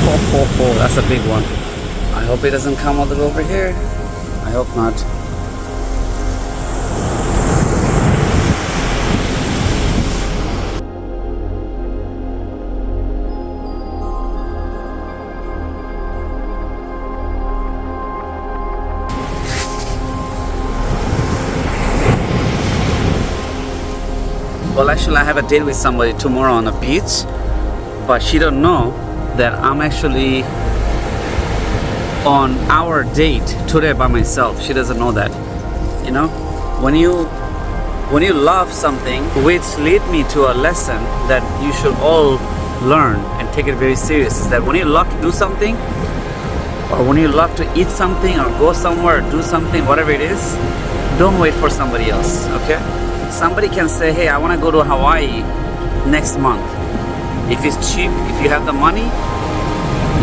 That's a big one. I hope it doesn't come all the way over here. I hope not. Well, actually, I have a date with somebody tomorrow on the beach, but she don't know that I'm actually on our date today by myself. She doesn't know that. You know, when you love something, which lead me to a lesson that you should all learn and take it very serious, is that when you love to do something, or when you love to eat something or go somewhere or do something, whatever it is, don't wait for somebody else. Okay? Somebody can say, hey, I want to go to Hawaii next month. If it's cheap, if you have the money,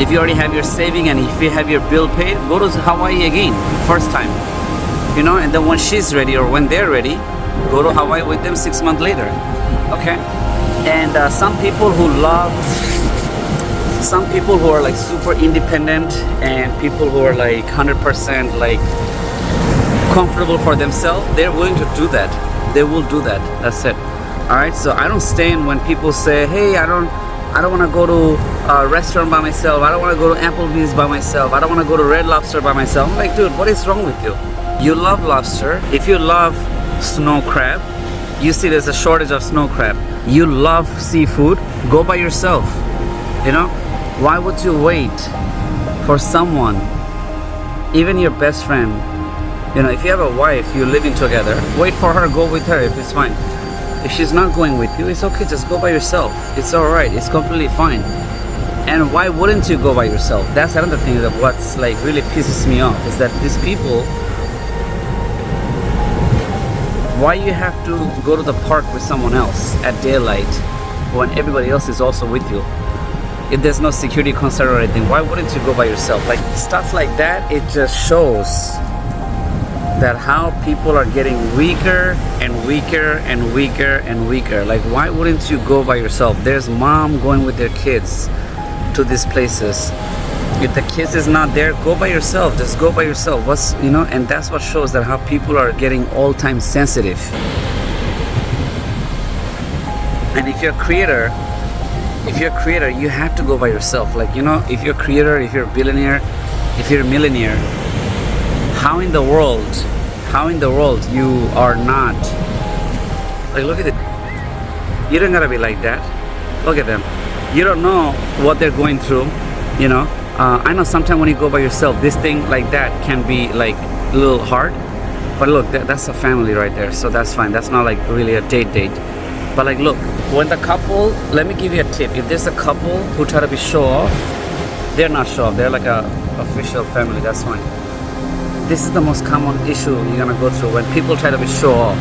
if you already have your saving and if you have your bill paid, go to Hawaii again, first time. You know, and then when she's ready or when they're ready, go to Hawaii with them 6 months later. Okay? And some people who are like super independent and people who are like 100% like comfortable for themselves, they're willing to do that. They will do that. That's it. All right. So I don't stand when people say, "Hey, I don't want to go to a restaurant by myself. I don't want to go to Applebee's by myself. I don't want to go to Red Lobster by myself." I'm like, dude, what is wrong with you? You love lobster. If you love snow crab, you see there's a shortage of snow crab. You love seafood. Go by yourself. You know, why would you wait for someone, even your best friend? You know, if you have a wife, you're living together, wait for her, go with her if it's fine. If she's not going with you, it's okay, just go by yourself. It's alright, it's completely fine. And why wouldn't you go by yourself? That's another thing that what's like really pisses me off, is that these people, why you have to go to the park with someone else at daylight when everybody else is also with you? If there's no security concern or anything, why wouldn't you go by yourself? Like stuff like that, it just shows that how people are getting weaker and weaker and weaker and weaker. Like, why wouldn't you go by yourself? There's mom going with their kids to these places. If the kids is not there, go by yourself. Just go by yourself. And that's what shows that how people are getting all time sensitive. And if you're a creator, you have to go by yourself. Like, if you're a creator, if you're a billionaire, if you're a millionaire, how in the world you are not, like, look at it. You don't gotta be like that. Look at them. You don't know what they're going through. I know sometimes when you go by yourself, this thing like that can be like a little hard, but look, that's a family right there, so that's fine. That's not like really a date. But like, look, when the couple, let me give you a tip. If there's a couple who try to be show off, they're not show off, they're like a official family. That's fine. This is the most common issue you're gonna go through when people try to be show off.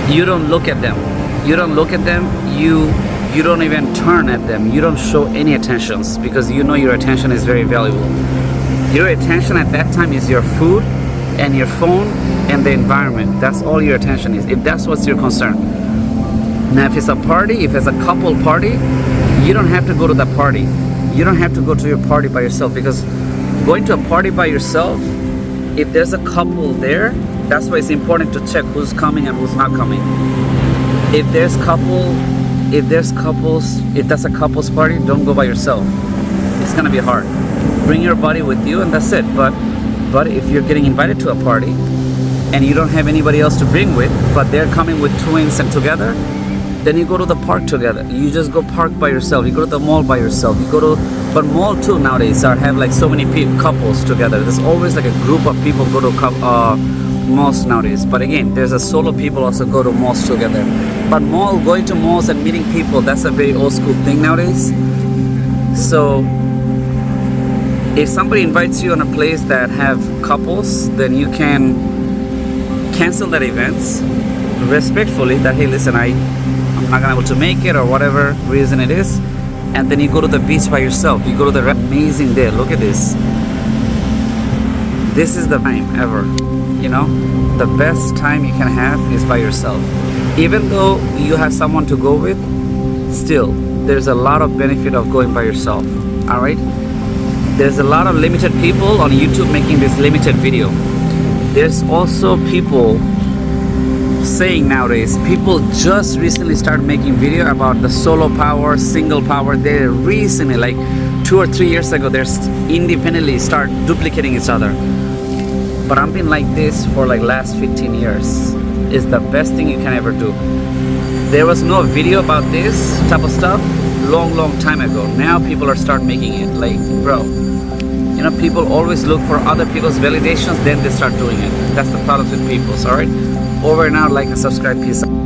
You don't look at them. You don't even turn at them. You don't show any attentions because you know your attention is very valuable. Your attention at that time is your food and your phone and the environment. That's all your attention is, if that's what's your concern. Now, if it's a party, if it's a couple party, you don't have to go to the party. You don't have to go to your party by yourself, because going to a party by yourself, if there's a couple there, that's why it's important to check who's coming and who's not coming. If that's a couple's party, don't go by yourself. It's gonna be hard. Bring your buddy with you and that's it. But if you're getting invited to a party and you don't have anybody else to bring with, but they're coming with twins and together, then you go to the park together. You just go park by yourself. You go to the mall by yourself. But mall too nowadays have like so many couples together. There's always like a group of people go to malls nowadays. But again, there's a solo people also go to malls together. But going to malls and meeting people, that's a very old school thing nowadays. So if somebody invites you on a place that have couples, then you can cancel that events respectfully, that hey, listen, I'm not gonna be able to make it or whatever reason it is, and then you go to the beach by yourself. You go to the amazing day. Look at this. This is the time ever. The best time you can have is by yourself. Even though you have someone to go with, still there's a lot of benefit of going by yourself. All right, there's a lot of limited people on YouTube making this limited video. There's also people saying nowadays, people just recently started making video about the solo power, single power. They recently, like 2 or 3 years ago, they're independently start duplicating each other. But I've been like this for like last 15 years. It's the best thing you can ever do. There was no video about this type of stuff long time ago. Now people are start making it. Like, bro, you know, people always look for other people's validations, then they start doing it. That's the problem with people. All right, over and out. Like and subscribe. Peace out.